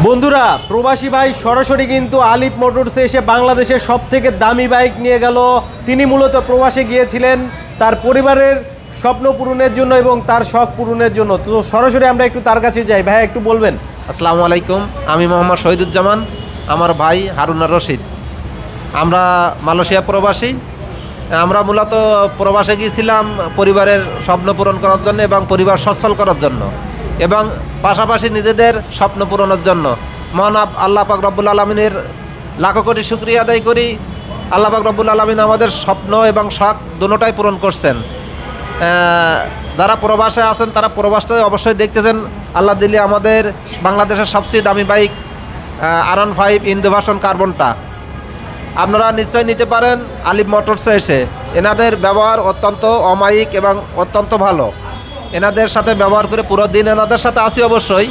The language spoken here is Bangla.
বন্ধুরা, প্রবাসী ভাই সরাসরি কিন্তু আলিফ মোটরসে এসে বাংলাদেশের সবথেকে দামি বাইক নিয়ে গেল। তিনি মূলত প্রবাসে গিয়েছিলেন তার পরিবারের স্বপ্ন পূরণের জন্য এবং তার শখ পূরণের জন্য। তো সরাসরি আমরা একটু তার কাছে যাই। ভাই একটু বলবেন। আসসালামু আলাইকুম, আমি মোহাম্মদ শহীদুজ্জামান, আমার ভাই হারুনার রশিদ। আমরা মালয়েশিয়া প্রবাসী। আমরা মূলত প্রবাসে গিয়েছিলাম পরিবারের স্বপ্ন পূরণ করার জন্য এবং পরিবার সচ্ছল করার জন্য এবং পাশাপাশি নিজেদের স্বপ্ন পূরণের জন্য। মহান আল্লাহ পাক রব্বুল আলমিনের লাখো কোটি শুকরিয়া আদায় করি। আল্লাহ পাক রব্বুল আলমিন আমাদের স্বপ্ন এবং শখ দুটোটাই পূরণ করছেন। যারা প্রবাসে আছেন তারা প্রবাসটা অবশ্যই দেখতেছেন। আল্লাহ দিলে আমাদের বাংলাদেশের সবচেয়ে দামি বাইক R15 ইন্দোভার্সন কার্বনটা আপনারা নিশ্চয়ই নিতে পারেন আলিফ মোটরসে এসে। এনাদের ব্যবহার অত্যন্ত অমায়িক এবং অত্যন্ত ভালো। এনাদের সাথে ব্যবহার করে পুরো দিন এনাদের সাথে আসি অবশ্যই,